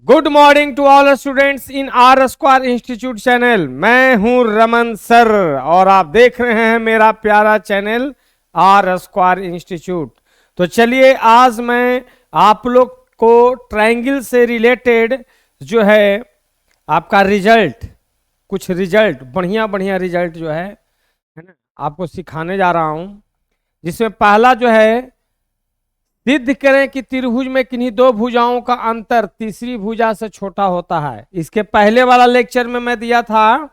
Good morning to all students in R square institute channel. मैं हूं Raman sir और आप देख रहे हैं मेरा प्यारा चैनल आर स्क्वायर इंस्टीट्यूट। तो चलिए आज मैं आप लोग को ट्रायंगल से रिलेटेड जो है आपका रिजल्ट, कुछ रिजल्ट बढ़िया बढ़िया रिजल्ट जो है ना, आपको सिखाने जा रहा हूं। जिसमें पहला जो है, सिद्ध करें कि त्रिभुज में किन्हीं दो भुजाओं का अंतर तीसरी भुजा से छोटा होता है। इसके पहले वाला लेक्चर में मैं दिया था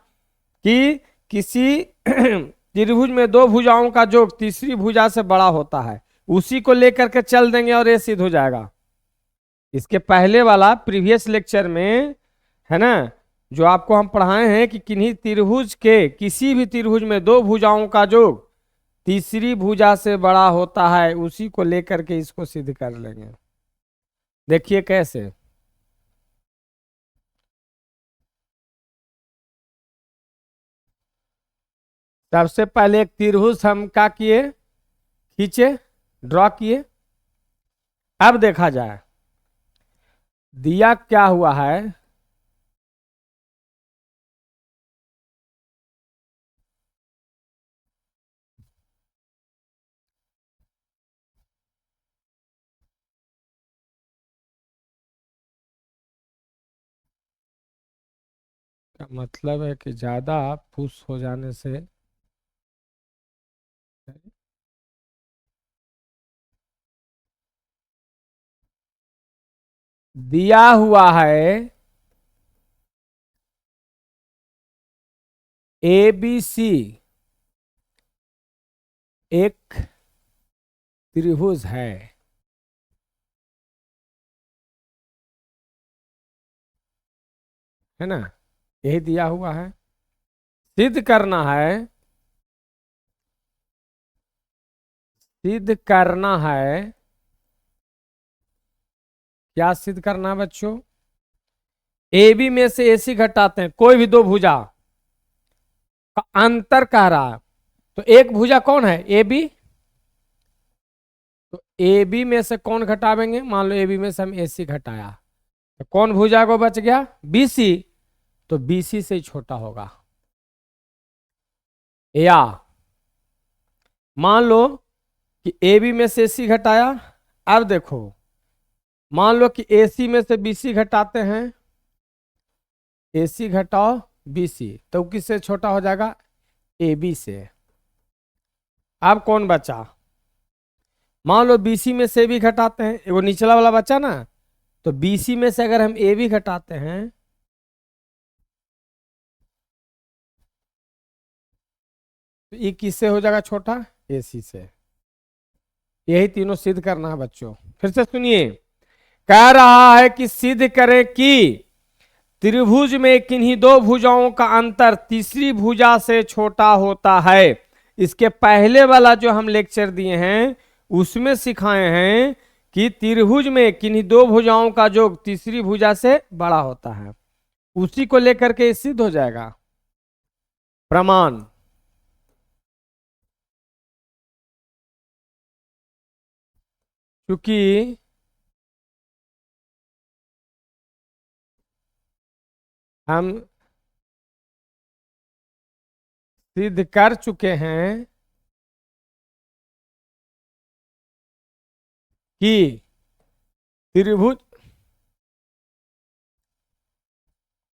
कि किसी त्रिभुज में दो भुजाओं का योग तीसरी भुजा से बड़ा होता है, उसी को लेकर के चल देंगे और ये सिद्ध हो जाएगा। इसके पहले वाला प्रीवियस लेक्चर में है ना, जो आपको हम पढ़ाए हैं कि किन्हीं त्रिभुज के किसी भी त्रिभुज में दो भुजाओं का योग तीसरी भुजा से बड़ा होता है, उसी को लेकर के इसको सिद्ध कर लेंगे। देखिए कैसे। सबसे पहले एक त्रिभुज हम क्या किए, खींचे, ड्रॉ किए। अब देखा जाए दिया क्या हुआ है। का मतलब है कि ज्यादा फुस हो जाने से दिया हुआ है ए बी सी एक त्रिभुज है ना, यही दिया हुआ है। सिद्ध करना है, सिद्ध करना है। क्या सिद्ध करना है बच्चों? ए बी में से एसी घटाते हैं, कोई भी दो भुजा का अंतर कह रहा है। तो एक भुजा कौन है? A B. तो ए बी में से कौन घटावेंगे? मान लो ए बी में से हम एसी घटाया, तो कौन भुजा को बच गया? B C. तो बी सी से ही छोटा होगा। या मान लो कि ए बी में से एसी घटाया। अब देखो, मान लो कि एसी में से बीसी घटाते हैं, एसी घटाओ बीसी, तो किससे छोटा हो जाएगा? ए बी से। अब कौन बचा? मान लो बीसी में से भी घटाते हैं, वो निचला वाला बचा ना, तो बीसी में से अगर हम ए भी घटाते हैं तो ये किससे हो जाएगा छोटा? एसी से। यही तीनों सिद्ध करना है बच्चों। फिर से सुनिए, कह रहा है कि सिद्ध करें कि त्रिभुज में किन्हीं दो भुजाओं का अंतर तीसरी भुजा से छोटा होता है। इसके पहले वाला जो हम लेक्चर दिए हैं उसमें सिखाए हैं कि त्रिभुज में किन्हीं दो भुजाओं का योग तीसरी भुजा से बड़ा होता है, उसी को लेकर के सिद्ध हो जाएगा। प्रमाण। क्योंकि हम सिद्ध कर चुके हैं कि त्रिभुज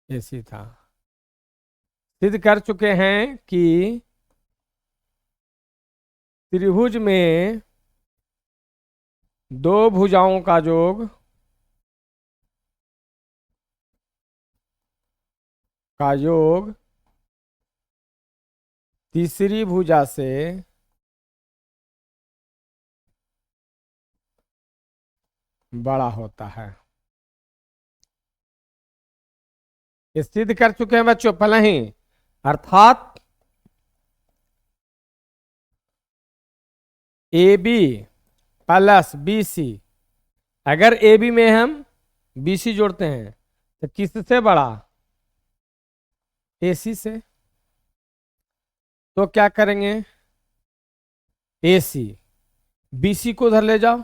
ऐसी था, सिद्ध कर चुके हैं कि त्रिभुज में दो भुजाओं का योग तीसरी भुजा से बड़ा होता है। ये सिद्ध कर चुके हैं बच्चों पहले ही। अर्थात A B plus B C, अगर ए बी में हम बी सी जोड़ते हैं तो किससे बड़ा? ए सी से। तो क्या करेंगे? ए सी बी सी को उधर ले जाओ,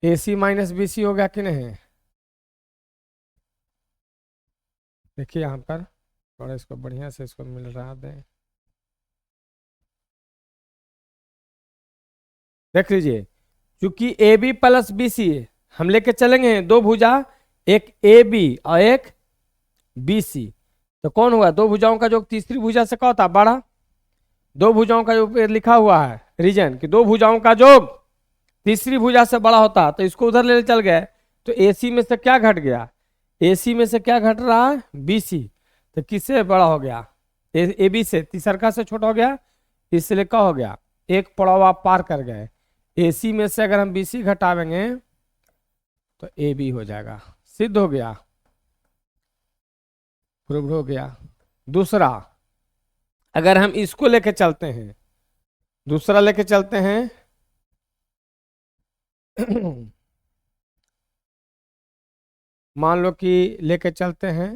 AC माइनस BC हो गया कि नहीं? देखिए यहाँ पर थोड़ा इसको बढ़िया से इसको मिल रहा दें, देख लीजिए। क्योंकि AB प्लस BC हम लेके चलेंगे दो भुजा, एक AB और एक BC, तो कौन हुआ? दो भुजाओं का जो तीसरी भुजा से क्या होता है? बड़ा। दो भुजाओं का जो लिखा हुआ है रीजन कि दो भुजाओं का योग तीसरी भुजा से बड़ा होता, तो इसको उधर ले चल गए, तो AC में से क्या घट गया? AC में से क्या घट रहा है? BC। तो किससे बड़ा हो गया? AB से, तीसरका से छोटा हो गया, इसलिए क्या हो गया? एक पड़ाव आप पार कर गए। AC में से अगर हम BC घटावेंगे तो AB हो जाएगा, सिद्ध हो गया, प्रूव हो गया। दूसरा, अगर हम इसको लेके चलते हैं, दूसरा लेके चलते हैं मान लो कि लेके चलते हैं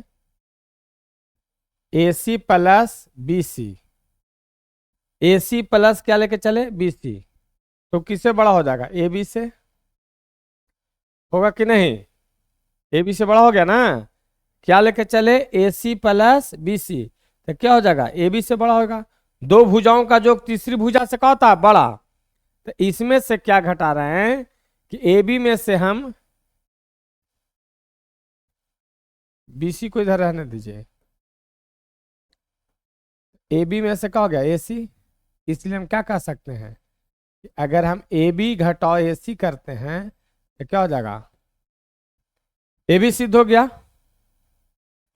AC plus BC, AC plus क्या लेके चले? BC, तो किससे बड़ा हो जाएगा? AB से। होगा कि नहीं? AB से बड़ा हो गया ना। क्या लेके चले? AC प्लस BC, तो क्या हो जाएगा? AB से बड़ा होगा। दो भुजाओं का जो तीसरी भुजा से क्या होता है? बड़ा। तो इसमें से क्या घटा रहे हैं कि AB में से हम BC को इधर रहने दीजिए, AB में से क्या हो गया? AC। इसलिए हम क्या कह सकते हैं कि अगर हम AB घटाओ AC करते हैं तो क्या हो जाएगा? AB सिद्ध हो गया,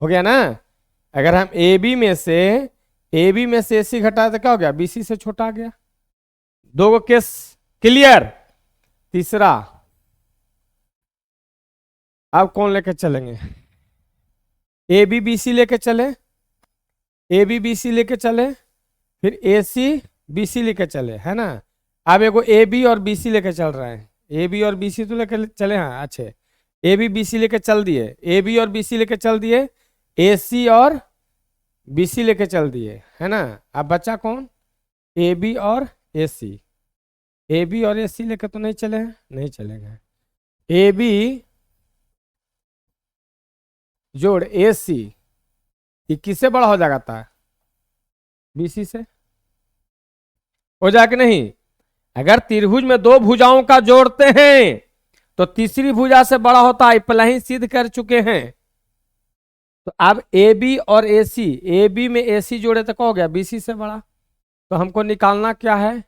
हो गया ना। अगर हम AB में से AC घटाए तो क्या हो गया? BC से छोटा आ गया। दो केस क्लियर। तीसरा, अब कौन लेके चलेंगे? AB BC लेके चले, AB BC लेके चले, फिर AC BC लेके चले, है ना। अब एगो AB और BC लेके चल रहे हैं, AB और BC तो लेके चले हैं, अच्छे। AB BC लेके चल दिए, AB और BC लेके चल दिए, AC और BC लेके चल दिए, है ना। अब बचा कौन? AB और AC। AB और AC लेके तो नहीं चले हैं, नहीं चलेंगे। AB जोड़ AC, ये किससे बड़ा हो जाता है? BC से। हो जाए कि नहीं? अगर त्रिभुज में दो भुजाओं का जोड़ते हैं तो तीसरी भुजा से बड़ा होता है, पहले ही सिद्ध कर चुके हैं। तो अब AB और AC, AB में AC जोड़े तो क्या हो गया? BC से बड़ा। तो हमको निकालना क्या है?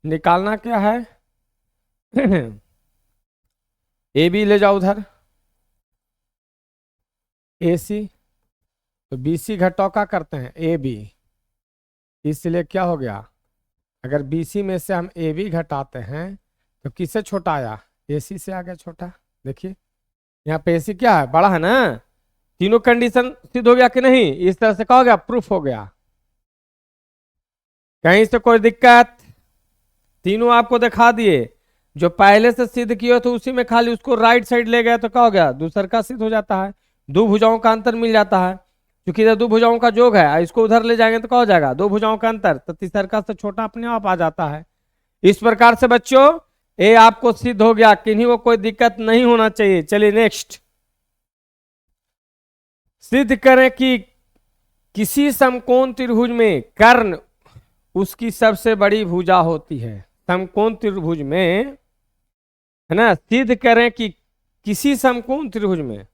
निकालना क्या है? AB ले जाओ उधर, AC, तो BC घटाओ क्या करते हैं? AB। इसलिए क्या हो गया? अगर BC में से हम AB घटाते हैं तो किससे छोटा आया? AC से आ गया छोटा। देखिए यहाँ पे AC क्या है? बड़ा है ना। तीनों कंडीशन सिद्ध हो गया कि नहीं? इस तरह से क्या हो गया? प्रूफ हो गया। कहीं से कोई दिक्कत? तीनों आपको दिखा दिए। जो पहले से सिद्ध किए तो उसी में खाली उसको राइट साइड ले गए तो क्या हो गया? दूसर का सिद्ध हो जाता है, दो भुजाओं का अंतर मिल जाता है। क्योंकि इधर दो भुजाओं का जोग है, इसको उधर ले जाएंगे तो क्या हो जाएगा? दो भुजाओं का अंतर, तो तीसर का से छोटा अपने आप आ जाता है। इस प्रकार से बच्चों ये आपको सिद्ध हो गया, किन्हीं को कोई दिक्कत नहीं होना चाहिए। चलिए नेक्स्ट, सिद्ध करें कि किसी समकोण त्रिभुज में कर्ण उसकी सबसे बड़ी भुजा होती है। समकोण त्रिभुज में, है ना, सिद्ध करें कि किसी समकोण त्रिभुज में,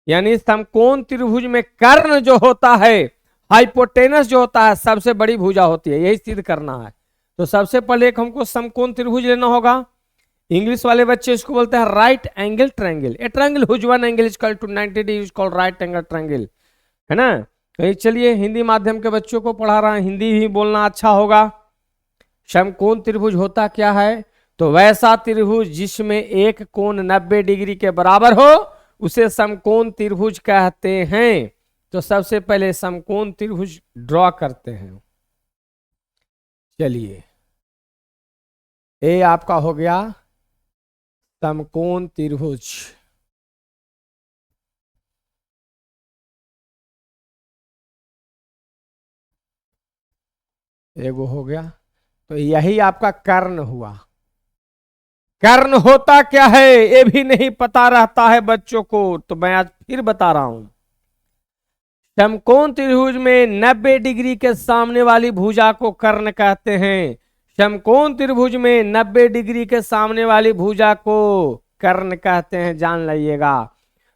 यानी समकोण त्रिभुज में कर्ण जो होता है, हाइपोटेनस जो होता है, सबसे बड़ी भुजा होती है। यही सिद्ध करना है। तो सबसे पहले एक हमको समकोण त्रिभुज लेना होगा। इंग्लिश वाले बच्चे इसको बोलते हैं right angle triangle. A triangle whose one angle is equal to 90 degree is called right angle triangle, है ना। कहीं चलिए हिंदी माध्यम के बच्चों को पढ़ा रहा है, हिंदी ही बोलना अच्छा होगा। समकोण त्रिभुज होता क्या है? तो वैसा त्रिभुज जिसमें एक कोण 90 डिग्री के बराबर हो उसे समकोण त्रिभुज कहते हैं। तो सबसे पहले समकोण त्रिभुज ड्रॉ करते हैं। चलिए, ये आपका हो गया समकोण त्रिभुज। एगो हो गया, तो यही आपका कर्ण हुआ। कर्ण होता क्या है ये भी नहीं पता रहता है बच्चों को, तो मैं आज फिर बता रहा हूं। समकोण त्रिभुज में 90 डिग्री के सामने वाली भुजा को कर्ण कहते हैं। समकोण त्रिभुज में 90 डिग्री के सामने वाली भुजा को कर्ण कहते हैं, जान लीजिएगा।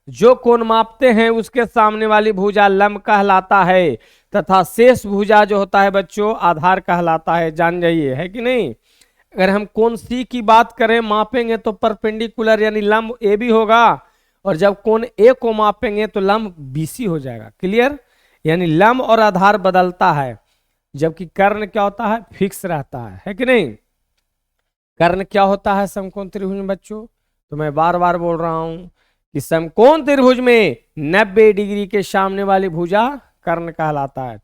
जो कोण मापते हैं उसके सामने वाली भुजा लंब कहलाता है, तथा शेष भुजा जो होता है बच्चों आधार कहलाता है, जान जाइए, है कि नहीं। अगर हम कोण सी की बात करें मापेंगे तो परपेंडिकुलर यानी लंब ए बी होगा, और जब कोण ए को मापेंगे तो लंब बीसी हो जाएगा। क्लियर, यानी लंब और आधार बदलता है, जबकि कर्ण क्या होता है, फिक्स रहता है कि नहीं। कर्ण क्या होता है समकोण त्रिभुज में बच्चों, तो मैं बार बार बोल रहा हूं कि समकोण त्रिभुज में 90 डिग्री के सामने वाली भुजा कर्ण कहलाता है।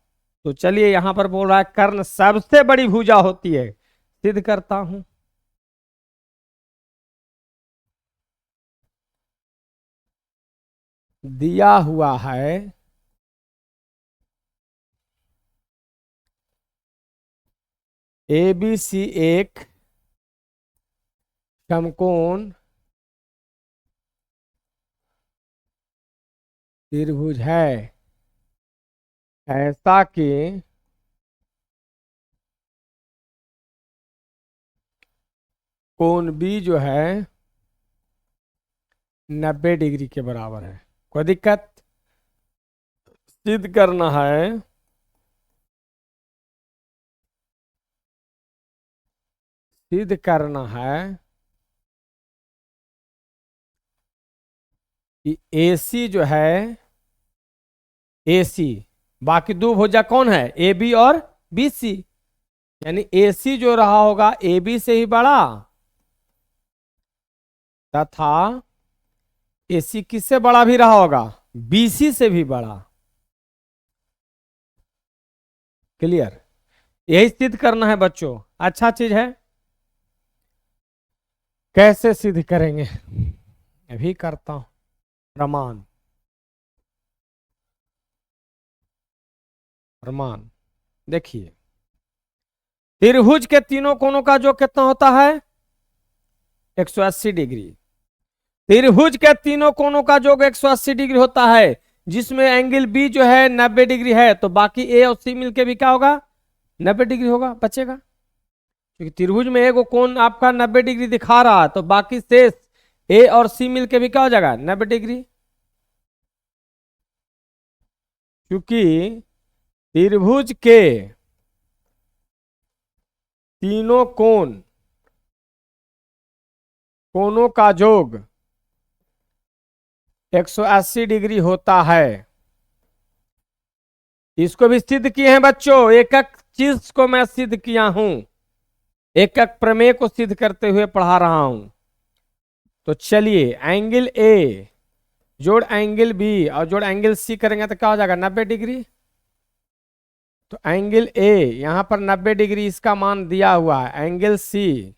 तो चलिए यहां पर बोल रहा है कर्ण सबसे बड़ी भुजा होती है, सिद्ध करता हूं। दिया हुआ है ABC एक समकोण त्रिभुज है, ऐसा कि कोण B जो है 90 डिग्री के बराबर है। कोई दिक्कत, सिद्ध करना है। सिद्ध करना है कि AC जो है AC, बाकी दो भुजा कौन है AB और BC, यानी AC जो रहा होगा AB से ही बड़ा, तथा AC किससे बड़ा भी रहा होगा, BC से भी बड़ा। क्लियर, यही सिद्ध करना है बच्चों, अच्छा चीज है। कैसे सिद्ध करेंगे, अभी करता हूं प्रमाण। प्रमाण देखिए, त्रिभुज के तीनों कोणों का जो कितना होता है 180 डिग्री। त्रिभुज के तीनों कोणों का योग 180 डिग्री होता है, जिसमें एंगल बी जो है 90 डिग्री है, तो बाकी ए और सी मिलके भी क्या होगा 90 डिग्री होगा, बचेगा। क्योंकि त्रिभुज में एक कोण आपका 90 डिग्री दिखा रहा है, तो बाकी शेष ए और सी मिलके भी क्या हो जाएगा 90 डिग्री। क्योंकि त्रिभुज के तीनों कोणों का योग 180 डिग्री होता है। इसको भी सिद्ध किए हैं बच्चों, एक एक चीज को मैं सिद्ध किया हूं, एक एक प्रमेय को सिद्ध करते हुए पढ़ा रहा हूं। तो चलिए एंगल ए जोड़ एंगल बी और जोड़ एंगल सी करेंगे तो क्या हो जाएगा 90 डिग्री। तो एंगल ए यहां पर 90 डिग्री इसका मान दिया हुआ है, एंगल सी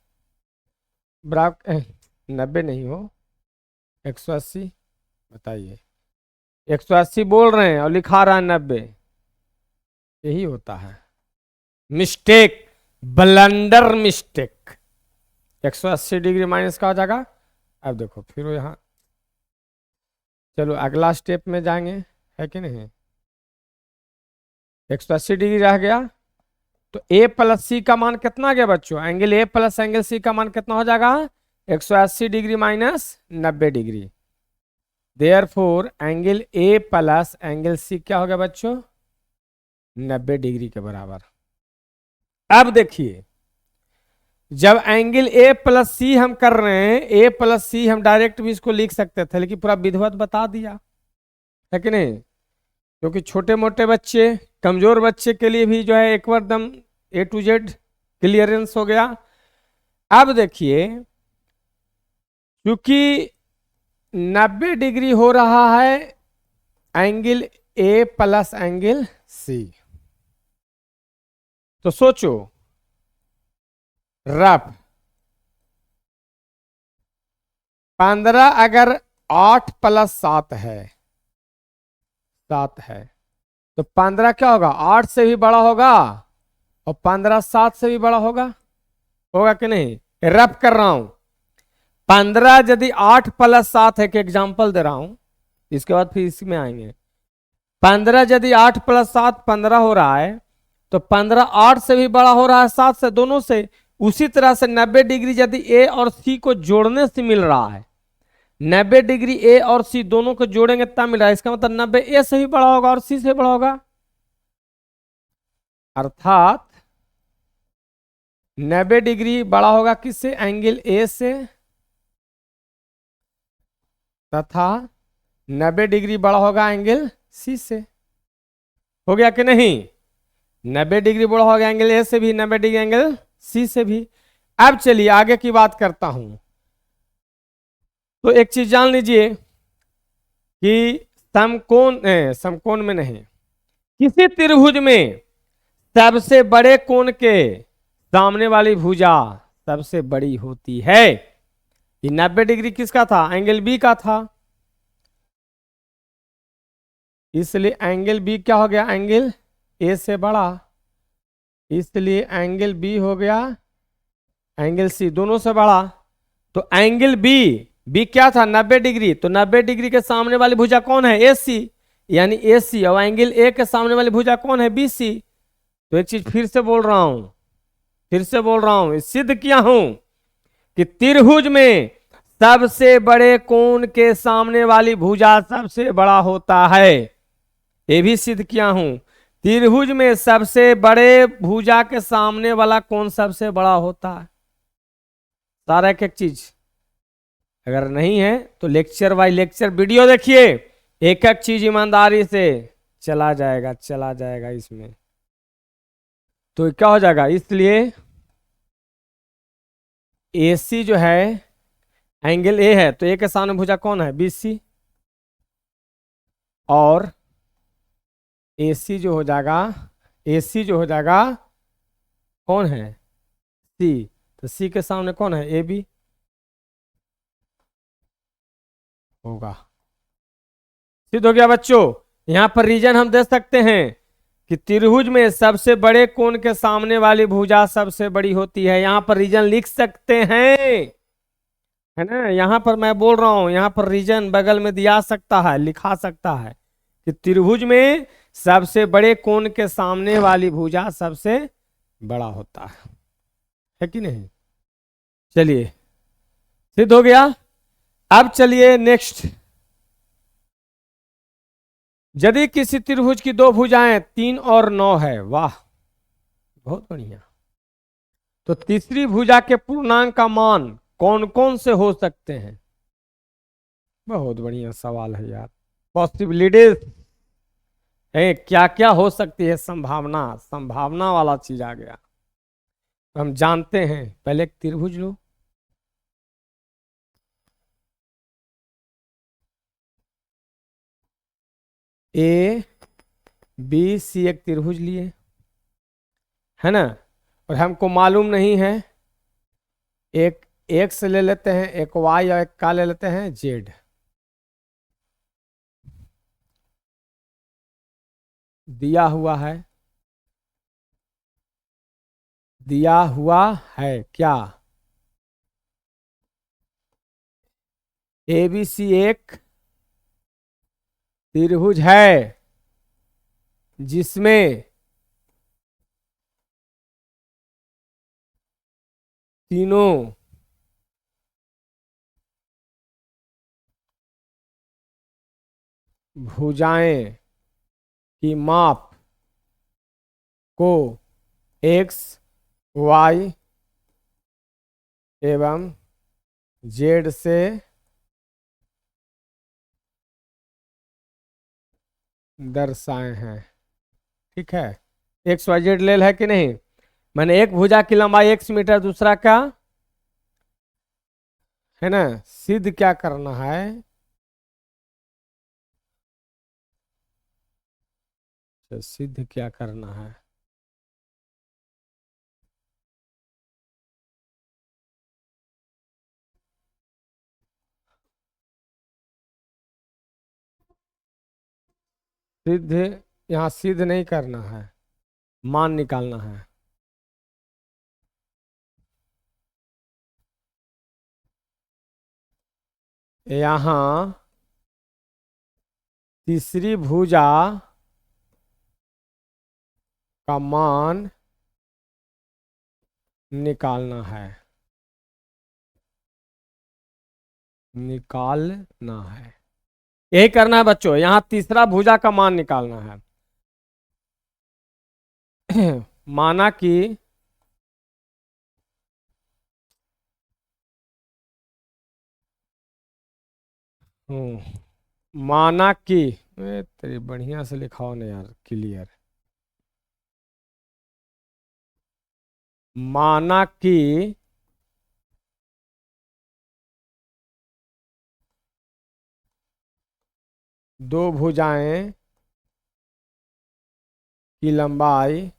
बराबर 90 नहीं हो 180, बताइए 180 बोल रहे हैं और लिखा रहा है 90, यही होता है mistake, blunder mistake. 180 degree minus का हो जाएगा। अब देखो फिर वो यहाँ, चलो अगला स्टेप में जाएंगे, है कि नहीं। 180 डिग्री रह गया, तो ए प्लस सी का मान कितना गया बच्चों, angle A plus angle C का मान कितना हो जाएगा 180 degree minus 90 degree. Therefore angle A plus angle C क्या हो गया बच्चों 90 डिग्री के बराबर। अब देखिए जब एंगल ए प्लस सी हम कर रहे हैं, ए प्लस सी हम डायरेक्ट भी इसको लिख सकते थे, लेकिन पूरा विधिवत बता दिया, है कि नहीं। क्योंकि छोटे मोटे बच्चे कमजोर बच्चे के लिए भी जो है एक बार दम A to Z क्लियरेंस हो गया। अब देखिए क्योंकि 90 डिग्री हो रहा है angle A plus angle C, तो सोचो रफ 15 अगर 8 प्लस 7 है, 7 है, तो 15 क्या होगा 8 से भी बड़ा होगा और 15 7 से भी बड़ा होगा, होगा कि नहीं। रफ कर रहा हूं, 15 यदि 8 + 7 है, कि एग्जाम्पल दे रहा हूं, इसके बाद फिर इसमें आएंगे। 15 यदि 8 + 7 15 हो रहा है, तो 15 8 से भी बड़ा हो रहा है, 7 से, दोनों से। उसी तरह से 90 डिग्री यदि ए और सी को जोड़ने से मिल रहा है, 90 डिग्री ए और सी दोनों को जोड़ेंगे तब मिल रहा है, इसका मतलब 90 ए से भी बड़ा होगा और सी से बड़ा होगा। अर्थात 90 डिग्री बड़ा होगा किससे? एंगल ए से, तथा 90 डिग्री बड़ा होगा एंगल सी से। हो गया कि नहीं? 90 डिग्री बड़ा होगा एंगल ए से भी, 90 डिग्री एंगल सी से भी। अब चलिए आगे की बात करता हूं। तो एक चीज जान लीजिए कि समकोण में नहीं, किसी त्रिभुज में सबसे बड़े कोण के सामने वाली भुजा सबसे बड़ी होती है। ये 90 डिग्री किसका था? एंगल बी का था। इसलिए एंगल बी क्या हो गया? एंगल ए से बड़ा। इसलिए एंगल बी हो गया एंगल सी दोनों से बड़ा। तो एंगल बी क्या था? 90 डिग्री। तो 90 डिग्री के सामने वाली भुजा कौन है? ए सी, यानी ए सी। और एंगल ए के सामने वाली भुजा कौन है? B C. तो एक चीज फिर से बोल रहा हूं, सिद्ध किया हूं कि त्रिभुज में सबसे बड़े कोण के सामने वाली भुजा सबसे बड़ा होता है। ये भी सिद्ध किया हूं, त्रिभुज में सबसे बड़े भुजा के सामने वाला कोण सबसे बड़ा होता है। सारा एक एक चीज अगर नहीं है तो लेक्चर बाय लेक्चर वीडियो देखिए, एक एक चीज ईमानदारी से चला जाएगा इसमें। तो क्या हो जाएगा? इसलिए AC जो है एंगल ए है, तो ए के सामने भुजा कौन है? BC। और AC जो हो जाएगा कौन है? C। तो C के सामने कौन है? AB होगा। सिद्ध हो गया बच्चों। यहां पर रीजन हम दे सकते हैं कि त्रिभुज में सबसे बड़े कोण के सामने वाली भुजा सबसे बड़ी होती है। यहां पर रीजन लिख सकते हैं, है ना? यहां पर मैं बोल रहा हूं, यहां पर रीजन बगल में दिया सकता है, लिखा सकता है कि त्रिभुज में सबसे बड़े कोण के सामने वाली भुजा सबसे बड़ा होता है कि नहीं? चलिए, सिद्ध हो गया। अब चलिए नेक्स्ट। यदि किसी त्रिभुज की दो भुजाएं 3 और 9 है, वाह बहुत बढ़िया, तो तीसरी भुजा के पूर्णांक का मान कौन कौन से हो सकते हैं? बहुत बढ़िया सवाल है यार। पॉसिबिलिटीज है, क्या क्या हो सकती है? संभावना वाला चीज आ गया। तो हम जानते हैं, पहले एक त्रिभुज लो। ABC एक त्रिभुज लिए, है ना? और हमको मालूम नहीं है, एक X ले लेते हैं, एक Y और एक का ले लेते हैं Z। दिया हुआ है क्या? ABC एक त्रिभुज है जिसमें तीनों भुजाएं की माप को X, Y एवं Z से दर्शाए हैं। ठीक है, XYZ लेल है कि नहीं? मैंने एक भुजा की लंबाई X मीटर, दूसरा का, है ना? सिद्ध क्या करना है? सिद्ध क्या करना है? सिद्ध, यहां सिद्ध नहीं करना है, मान निकालना है। यहां तीसरी भुजा का मान निकालना है, यही करना है बच्चों। यहां तीसरा भुजा का मान निकालना है। माना कि माना कि तेरी बढ़िया से लिखाओ ना यार, क्लियर। माना कि दो भुजाएं की लंबाई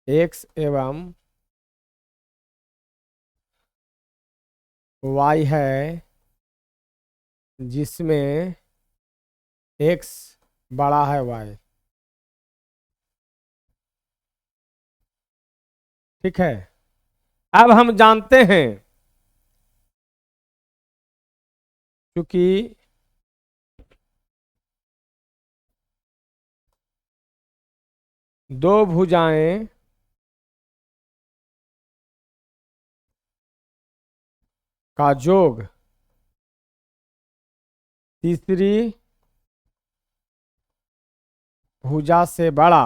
x एवं y है, जिसमें x बड़ा है y। ठीक है। अब हम जानते हैं क्योंकि दो भुजाएं का योग तीसरी भुजा से बड़ा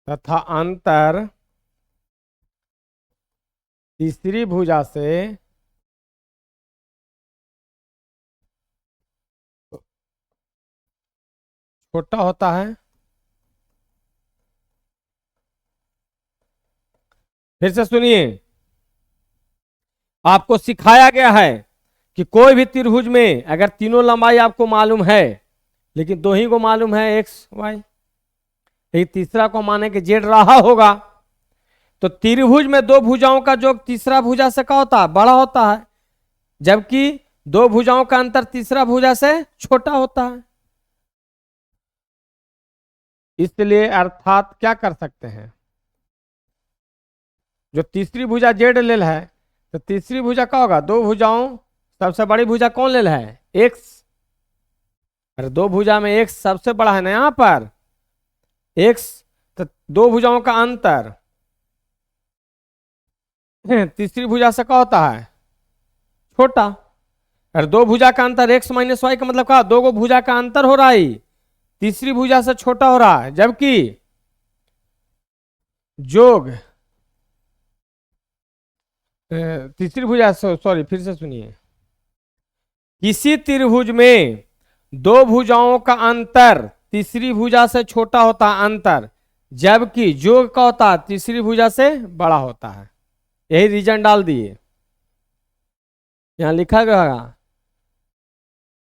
तथा अंतर तीसरी भुजा से छोटा होता है। फिर से सुनिए, आपको सिखाया गया है कि कोई भी त्रिभुज में अगर तीनों लंबाई आपको मालूम है, लेकिन दो ही को मालूम है एक्स वाई, लेकिन तीसरा को माने कि जेड रहा होगा, तो त्रिभुज में दो भुजाओं का योग तीसरा भुजा से क्या होता है, बड़ा होता है, जबकि दो भुजाओं का अंतर तीसरा भुजा से छोटा होता है। इसलिए अर्थात क्या कर सकते हैं, जो तीसरी भुजा जेड लेल है, तो तीसरी भुजा क्या होगा, दो भुजाओं सबसे बड़ी भुजा कौन लेल है, एक्स। अरे दो भुजा में एक्स सबसे बड़ा है ना यहां पर, एक्स, तो दो भुजाओं का अंतर तीसरी भुजा से क्या होता है, छोटा। अरे दो भुजा का अंतर एक्स माइनस वाई का मतलब क्या, दो गो भुजा का अंतर हो रहा है, तीसरी भुजा से छोटा हो रहा है, जबकि योग तीसरी भुजा, सॉरी फिर से सुनिए, किसी त्रिभुज में दो भुजाओं का अंतर तीसरी भुजा से छोटा होता है अंतर, जबकि योग का होता है तीसरी भुजा से बड़ा होता है। यही रीजन डाल दिए, यहां लिखा गया।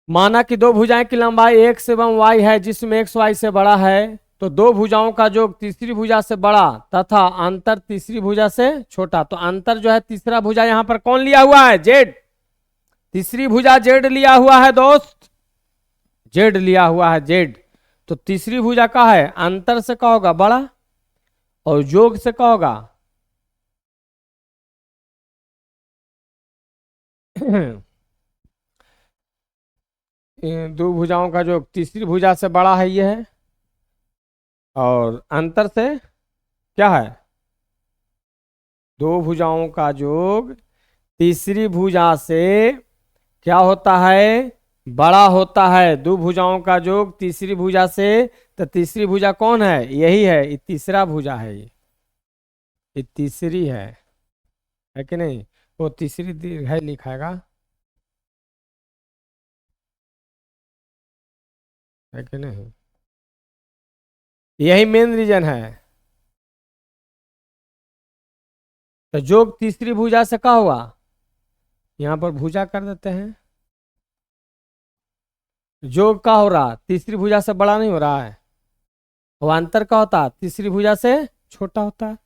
माना कि दो भुजाएं की लंबाई x एवं y है, जिसमें x y से बड़ा है, तो दो भुजाओं का योग तीसरी भुजा से बड़ा तथा अंतर तीसरी भुजा से छोटा। तो अंतर जो है तीसरा भुजा यहां पर कौन लिया हुआ है, जेड। तीसरी भुजा जेड लिया हुआ है दोस्त, जेड लिया हुआ है, जेड। तो तीसरी भुजा का है, अंतर से क्या होगा, बड़ा, और योग से क्या होगा दो भुजाओं का जो तीसरी भुजा से बड़ा है ये है, और अंतर से क्या है, दो भुजाओं का योग तीसरी भुजा से क्या होता है, बड़ा होता है। दो भुजाओं का योग तीसरी भुजा से, तो तीसरी भुजा कौन है, यही है, ये तीसरा भुजा है, ये तीसरी है कि नहीं, वो तीसरी दीर्घ है लिखाएगा, है कि नहीं, यही मेन रीजन है। तो योग तीसरी भुजा से क्या हुआ, यहां पर भुजा कर देते हैं, योग का हो रहा तीसरी भुजा से बड़ा नहीं हो रहा है, वो अंतर का होता तीसरी भुजा से छोटा होता है।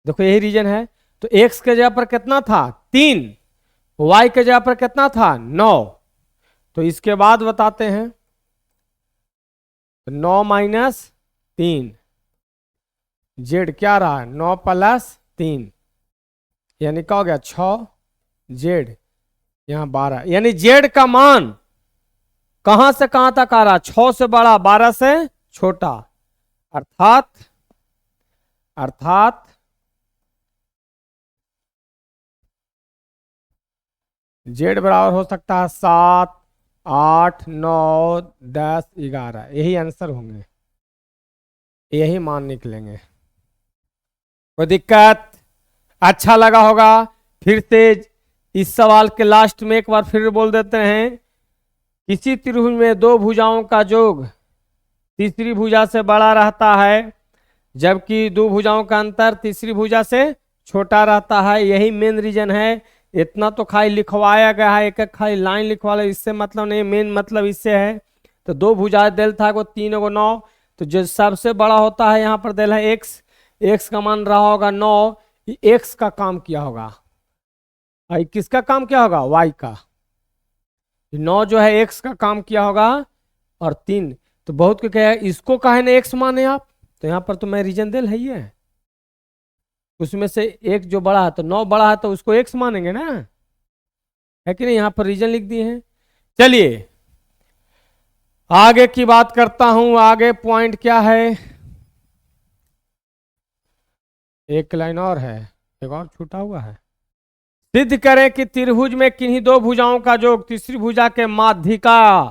देखो यही रीजन है। तो x के जगह पर कितना था, 3, y के जगह पर कितना था, 9। तो इसके बाद बताते हैं, 9 - 3 जेड क्या रहा है 9+3, यानी क्या हो गया 6, जेड यहाँ 12, यानी जेड का मान कहां से कहां तक आ रहा, 6 से बड़ा 12 से छोटा, अर्थात अर्थात जेड बराबर हो सकता है 7, 8, 9, 10, 11, यही आंसर होंगे, यही मान निकलेंगे। कोई दिक्कत? अच्छा लगा होगा। फिर से इस सवाल के लास्ट में एक बार फिर बोल देते हैं, किसी त्रिभुज में दो भुजाओं का योग तीसरी भुजा से बड़ा रहता है, जबकि दो भुजाओं का अंतर तीसरी भुजा से छोटा रहता है। यही मेन रीजन है। इतना तो खाली लिखवाया गया है, एक एक खाली लाइन लिखवा ले, इससे मतलब नहीं, मेन मतलब इससे है। तो दो भुजा दिल था को 3 को 9, तो जो सबसे बड़ा होता है यहाँ पर दिल है एक्स, एक्स का मान रहा होगा 9, एक्स का काम किया होगा, किसका काम किया होगा, वाई का। 9 जो है एक्स का काम किया होगा, और 3 तो बहुत को क्या है, इसको कहे ना एक्स माने आप, तो यहाँ पर तो मैं रीजन दिल है ये, उसमें से एक जो बड़ा है तो 9 बड़ा है तो उसको एक्स मानेंगे ना, है कि नहीं, यहाँ पर रीजन लिख दिए हैं। चलिए आगे की बात करता हूं, आगे पॉइंट क्या है, एक लाइन और है, एक और छूटा हुआ है। सिद्ध करें कि त्रिभुज में किन्हीं दो भुजाओं का योग तीसरी भुजा के माध्यिका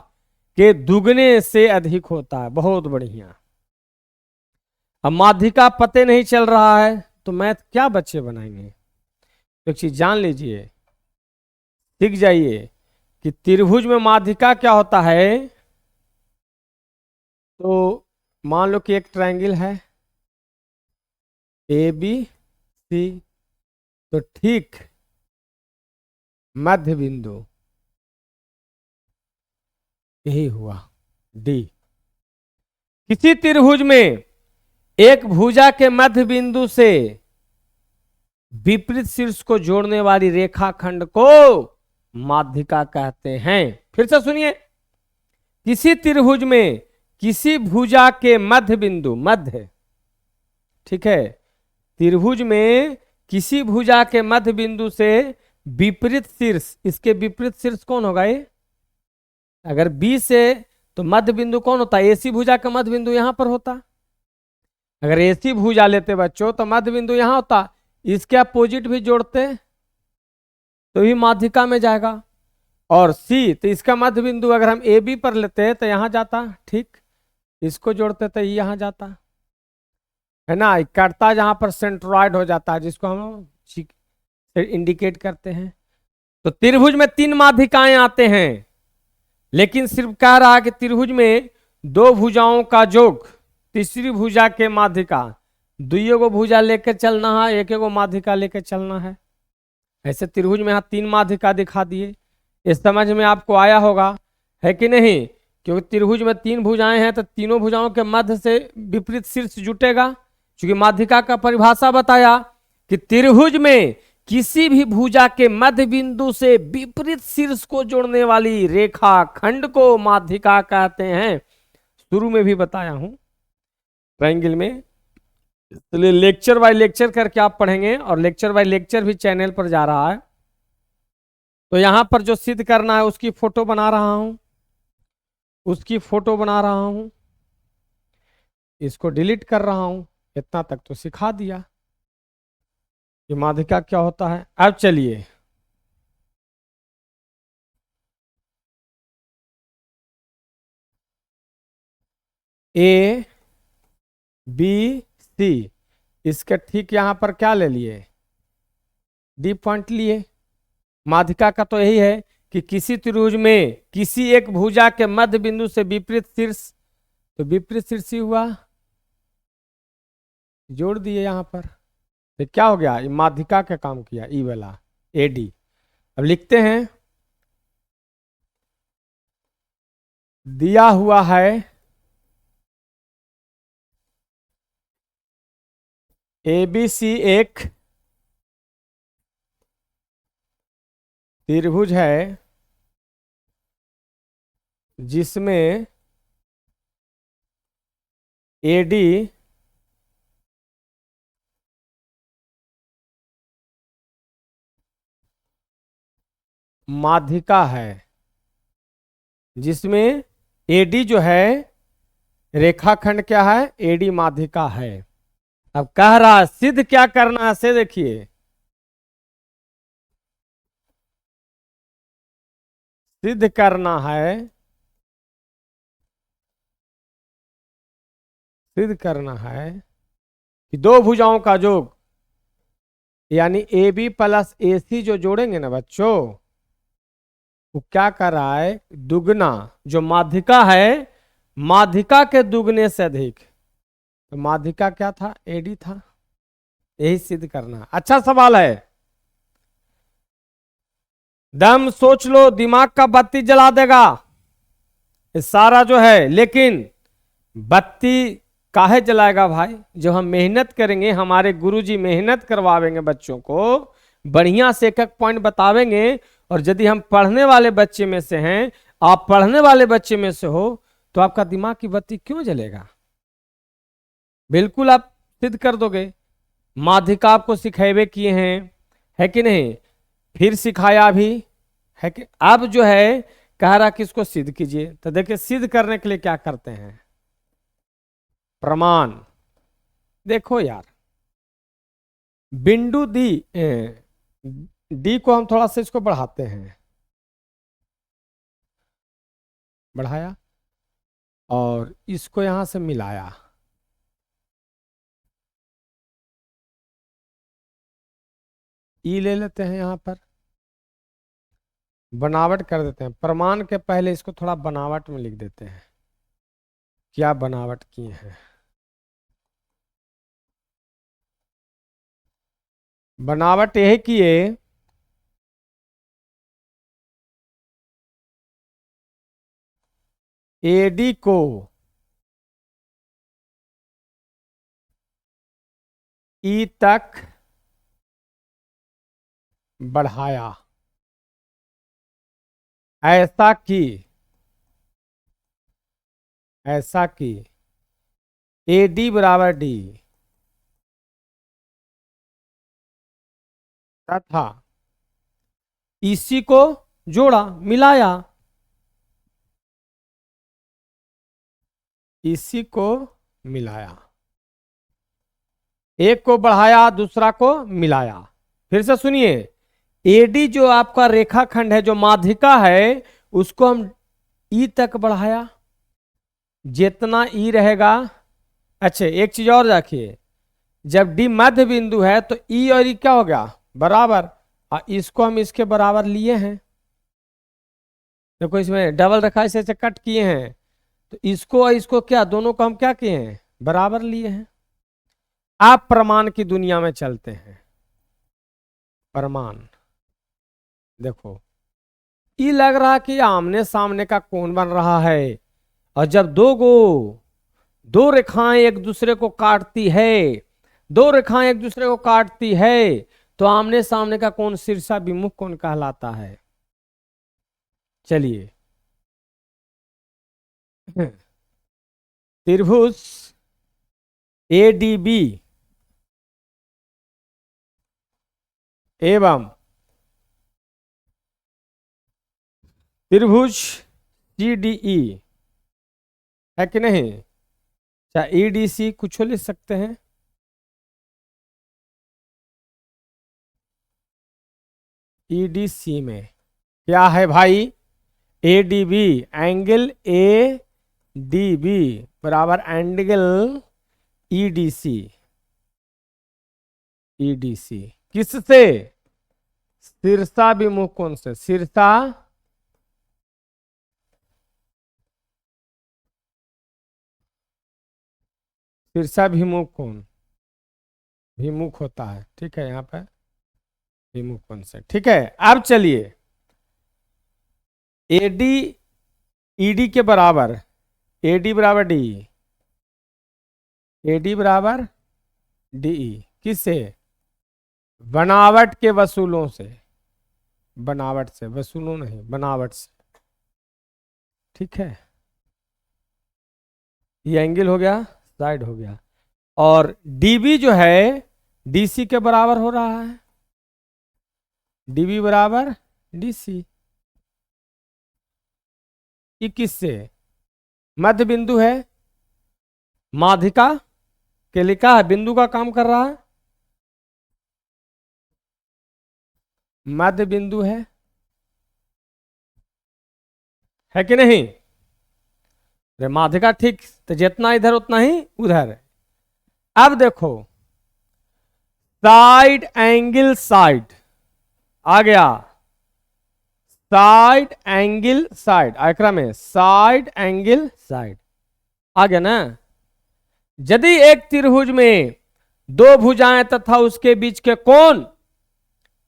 के दुगने से अधिक होता है। बहुत बढ़िया। अब माध्यिका पते नहीं चल रहा है तो मैथ क्या बच्चे बनाएंगे, तो एक चीज जान लीजिए, सीख जाइए कि त्रिभुज में माध्यिका क्या होता है। तो मान लो कि एक ट्रायंगल है ए बी सी, तो ठीक मध्य बिंदु यही हुआ डी। किसी त्रिभुज में एक भुजा के मध्य बिंदु से विपरीत शीर्ष को जोड़ने वाली रेखाखंड को माध्यिका कहते हैं। फिर से सुनिए, किसी त्रिभुज में किसी भुजा के मध्य बिंदु, मध्य, ठीक है, त्रिभुज में किसी भुजा के मध्य बिंदु से विपरीत शीर्ष, इसके विपरीत शीर्ष कौन होगा ये, अगर बी से तो मध्य बिंदु कौन होता है, एसी भुजा का मध्य बिंदु यहां पर होता, अगर एसी भुजा लेते बच्चों तो मध्य बिंदु यहां होता, इसके अपोजिट भी जोड़ते तो भी माध्यिका में जाएगा, और सी तो इसका मध्य बिंदु अगर हम ए बी पर लेते तो यहां जाता, ठीक, इसको जोड़ते तो यहां जाता है ना, करता जहां पर सेंट्रॉइड हो जाता है, जिसको हम इंडिकेट करते हैं। तो त्रिभुज में 3 माध्यिकाएं आते हैं, लेकिन सिर्फ कह रहा है कि त्रिभुज में दो भुजाओं का योग तीसरी भुजा के माध्यिका, दुइयों को भुजा लेकर चलना है, एक को माध्यिका लेकर चलना है। ऐसे त्रिभुज में यहाँ 3 माध्यिका दिखा दिए, इस समझ में आपको आया होगा, है कि नहीं, क्योंकि त्रिभुज में 3 भुजाएं हैं तो तीनों भुजाओं के मध्य से विपरीत शीर्ष जुटेगा। क्योंकि माध्यिका का परिभाषा बताया कि त्रिभुज में किसी भी भुजा के मध्य बिंदु से विपरीत शीर्ष को जोड़ने वाली रेखा खंड को माध्यिका कहते हैं। शुरू में भी बताया हूं ट्रायंगल में, इसलिए लेक्चर बाय लेक्चर करके आप पढ़ेंगे, और लेक्चर बाय लेक्चर भी चैनल पर जा रहा है। तो यहां पर जो सिद्ध करना है उसकी फोटो बना रहा हूं, उसकी फोटो बना रहा हूं, इसको डिलीट कर रहा हूं। इतना तक तो सिखा दिया कि माध्यिका क्या होता है। अब चलिए ए बी सी, इसके ठीक यहां पर क्या ले लिए, डी पॉइंट लिए। माध्यिका का तो यही है कि किसी त्रिभुज में किसी एक भुजा के मध्य बिंदु से विपरीत शीर्ष, तो विपरीत शीर्ष ही हुआ, जोड़ दिए यहां पर, तो क्या हो गया, ये माध्यिका का काम किया, ई वाला एडी। अब लिखते हैं, दिया हुआ है ABC एक त्रिभुज है जिसमें AD माध्यिका है, जिसमें एडी जो है रेखाखंड क्या है, एडी माध्यिका है। अब कह रहा है सिद्ध क्या करना है, से देखिए, सिद्ध करना है, सिद्ध करना है कि दो भुजाओं का योग यानी ए बी प्लस ए सी जो जोड़ेंगे ना बच्चों, वो क्या कर रहा है, दुगना, जो माध्यिका है माध्यिका के दुगने से अधिक। तो माध्यिका क्या था, एडी था। यही सिद्ध करना। अच्छा सवाल है, दम सोच लो, दिमाग का बत्ती जला देगा ये सारा जो है। लेकिन बत्ती काहे जलाएगा भाई, जो हम मेहनत करेंगे, हमारे गुरुजी मेहनत करवावेंगे बच्चों को, बढ़िया से एक एक पॉइंट बतावेंगे। और यदि हम पढ़ने वाले बच्चे में से हैं, आप पढ़ने वाले बच्चे में से हो, तो आपका दिमाग की बत्ती क्यों जलेगा, बिल्कुल आप सिद्ध कर दोगे। माध्यिका आपको सिखेबे किए हैं, है कि नहीं, फिर सिखाया भी है कि अब जो है कह रहा कि इसको सिद्ध कीजिए। तो देखिए सिद्ध करने के लिए क्या करते हैं, प्रमाण। देखो यार, बिंदु डी को हम थोड़ा सा इसको बढ़ाते हैं, बढ़ाया और इसको यहां से मिलाया, ई ले लेते हैं, यहां पर बनावट कर देते हैं। प्रमाण के पहले इसको थोड़ा बनावट में लिख देते हैं, क्या बनावट किए हैं। बनावट यही किए, एडी को ई तक बढ़ाया, ऐसा कि, ऐसा कि एडी बराबर डी तथा इसी को जोड़ा, मिलाया, इसी को मिलाया, एक को बढ़ाया दूसरा को मिलाया। फिर से सुनिए, एडी जो आपका रेखाखंड है, जो माध्यिका है, उसको हम ई तक बढ़ाया, जितना ई रहेगा। अच्छा एक चीज और देखिए, जब डी मध्य बिंदु है तो ई और ई क्या हो गया, बराबर, और इसको हम इसके बराबर लिए हैं। देखो इसमें डबल रखा, इसे कट किए हैं, तो इसको और इसको क्या, दोनों को हम क्या किए हैं, बराबर लिए हैं। आप प्रमाण की दुनिया में चलते हैं, प्रमाण देखो, ये लग रहा कि आमने सामने का कोण बन रहा है, और जब दो रेखाएं एक दूसरे को काटती है, दो रेखाएं एक दूसरे को काटती है, तो आमने सामने का कोण शीर्षाभिमुख कोण कहलाता है। चलिए, त्रिभुज एडीबी एवं त्रिभुज सीडीई है कि नहीं, चाहे ईडीसी कुछ लिख सकते हैं। ईडीसी में क्या है भाई, ADB, angle A D B बराबर एंगल ईडीसी, ईडीसी किससे, शीर्षाभिमुख कोण से, शीर्षाभिमुख कोण विमुख होता है, ठीक है, यहाँ पे विमुख कोण से, ठीक है। अब चलिए, एडी ईडी के बराबर, एडी बराबर डी, एडी बराबर डी, किससे, बनावट के वसूलों से, बनावट से, वसूलों नहीं, बनावट से, ठीक है। ये एंगल हो गया, साइड हो गया, और डीबी जो है डीसी के बराबर हो रहा है, डीबी बराबर डीसी, कि किससे? मध्य बिंदु है, माध्यिका के लिखा है, बिंदु का काम कर रहा है, मध्य बिंदु है कि नहीं? अरे माध्यिका ठीक, तो जितना इधर उतना ही उधर। अब देखो साइड एंगल साइड आ गया, साइड एंगल साइड आयकरा में साइड एंगल साइड आ गया ना। यदि एक त्रिभुज में दो भुजाएं तथा उसके बीच के कोण,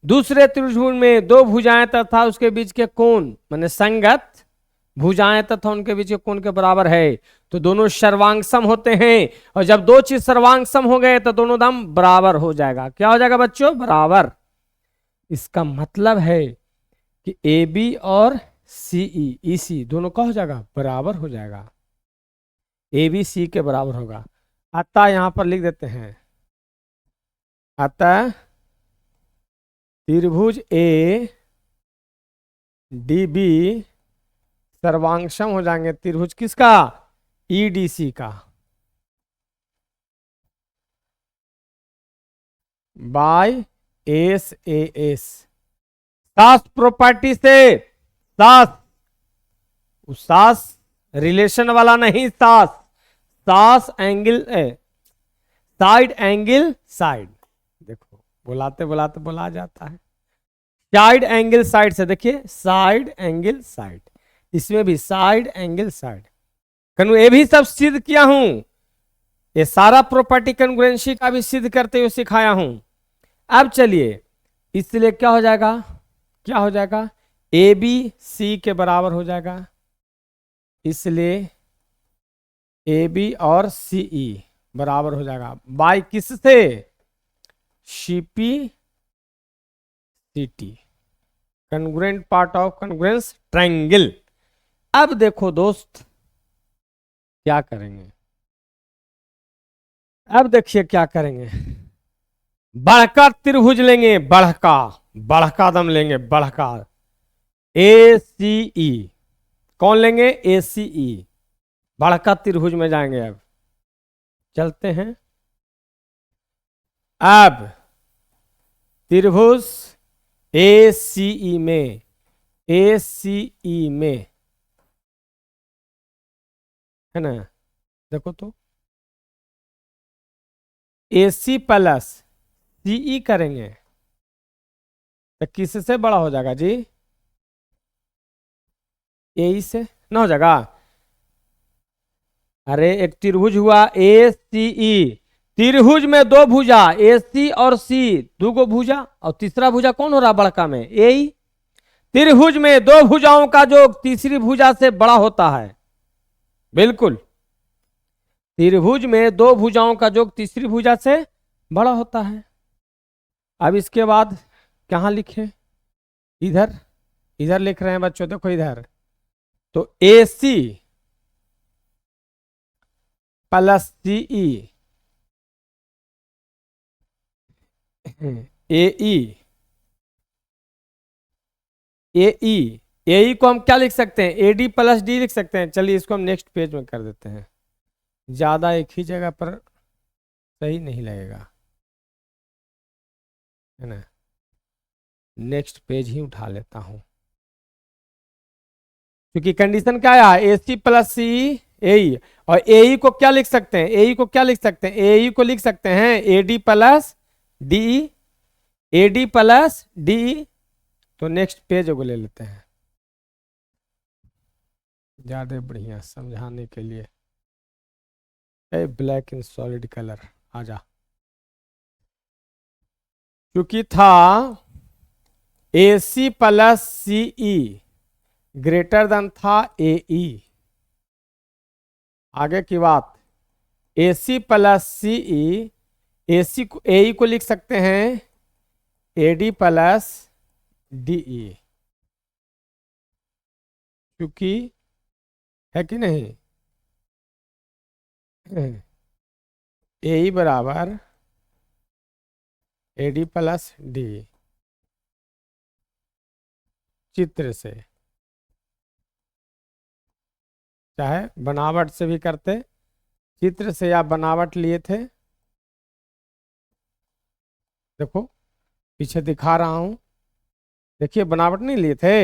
दूसरे त्रिभुज में दो भुजाएं तथा उसके बीच के कोण माने संगत भुजाएं तथा उनके बीच के कोण के बराबर है, तो दोनों सर्वांगसम होते हैं। और जब दो चीज सर्वांगसम हो गए तो दोनों दम बराबर हो जाएगा। क्या हो जाएगा बच्चों? बराबर। इसका मतलब है कि ए बी और सीई ईसी दोनों का हो जाएगा, बराबर हो जाएगा, ए बी सी के बराबर होगा। अतः यहां पर लिख देते हैं, अतः त्रिभुज ए डी बी सर्वांगसम हो जाएंगे त्रिभुज किसका? ईडीसी का, बाय एस ए एस। सास प्रॉपर्टी से, सास सास रिलेशन वाला नहीं, सास सास एंगल साइड एंगल साइड, देखो बुलाते बुलाते बुला जाता है। साइड एंगल साइड से देखिए, साइड एंगल साइड, इसमें भी साइड एंगल साइड। कनु ये भी सब सिद्ध किया हूं, ये सारा प्रॉपर्टी कन्ग्रुएंसी का भी सिद्ध करते हुए सिखाया हूं। अब चलिए, इसलिए क्या हो जाएगा, क्या हो जाएगा? ए बी सी के बराबर हो जाएगा, इसलिए ए बी और सी ई बराबर हो जाएगा बाय किससे? सीपी सीटी, कन्ग्रुएंट पार्ट ऑफ कन्ग्रुएंस ट्रायंगल। अब देखो दोस्त क्या करेंगे, अब देखिए क्या करेंगे। बढ़का त्रिभुज लेंगे, बढ़का बढ़का दम लेंगे, बढ़का ए सी ई। कौन लेंगे? ए सी ई। बढ़का त्रिभुज में जाएंगे। अब चलते हैं, अब त्रिभुज ए सी ई में, ए सी ई में है ना, देखो तो ए सी प्लस सीई करेंगे तो किससे बड़ा हो जाएगा जी? ए से ना हो जाएगा? अरे एक त्रिभुज हुआ ए सी ई, त्रिभुज में दो भुजा ए सी और सी, दो गो भुजा, और तीसरा भुजा कौन हो रहा बड़का में? ए। त्रिभुज में दो भुजाओं का योग तीसरी भुजा से बड़ा होता है, बिल्कुल। त्रिभुज में दो भुजाओं का योग तीसरी भुजा से बड़ा होता है। अब इसके बाद कहां लिखे? इधर, इधर लिख रहे हैं बच्चों, देखो इधर। तो ए सी प्लस सीई ए ई को हम क्या लिख सकते हैं? ए डी प्लस डी लिख सकते हैं। चलिए इसको हम नेक्स्ट पेज में कर देते हैं, ज्यादा एक ही जगह पर सही नहीं लगेगा, है ना। नेक्स्ट पेज ही उठा लेता हूं, क्योंकि कंडीशन क्या है? ए सी प्लस सी ए, और ए को क्या लिख सकते हैं? ए को क्या लिख सकते हैं? ए को लिख सकते हैं ए डी प्लस डी, ए डी प्लस डी। तो नेक्स्ट पेज को ले लेते हैं, ज्यादा बढ़िया समझाने के लिए। ए ब्लैक इन सॉलिड कलर आ जा, क्योंकि था ए सी प्लस सी ई ग्रेटर देन था ए ई। आगे की बात, ए सी प्लस सी ई, ए सी को ए को लिख सकते हैं ए डी प्लस डी ई, क्योंकि है कि नहीं, ए बराबर ए डी प्लस डी। चित्र से चाहे बनावट से भी करते, चित्र से या बनावट लिए थे। देखो पीछे दिखा रहा हूं, देखिए बनावट नहीं लिए थे,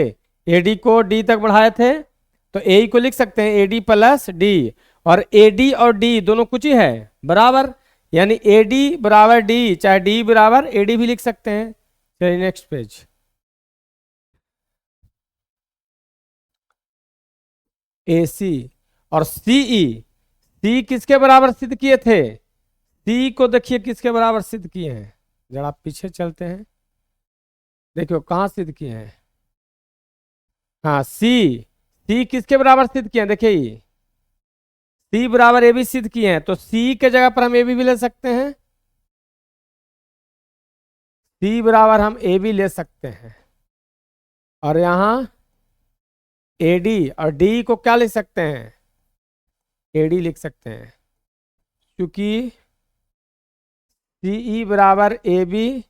एडी को डी तक बढ़ाए थे, तो ए को लिख सकते हैं एडी प्लस डी, और एडी और डी दोनों कुछ ही है बराबर, यानी एडी बराबर डी, चाहे डी बराबर एडी भी लिख सकते हैं। चलिए नेक्स्ट पेज। ए सी और सीई, सी किसके बराबर सिद्ध किए थे, सी को देखिए किसके बराबर सिद्ध किए हैं, जरा पीछे चलते हैं, देखियो कहाँ सिद्ध किए हैं। हाँ सी किसके बराबर सिद्ध किए हैं, देखिए सी बराबर ए बी सिद्ध किए हैं, तो सी के जगह पर हम ए बी भी ले सकते हैं, सी बराबर हम ए बी ले सकते हैं, और यहां ए डी और डी को क्या लिख सकते हैं, ए डी लिख सकते हैं, क्योंकि सीई बराबर ए बी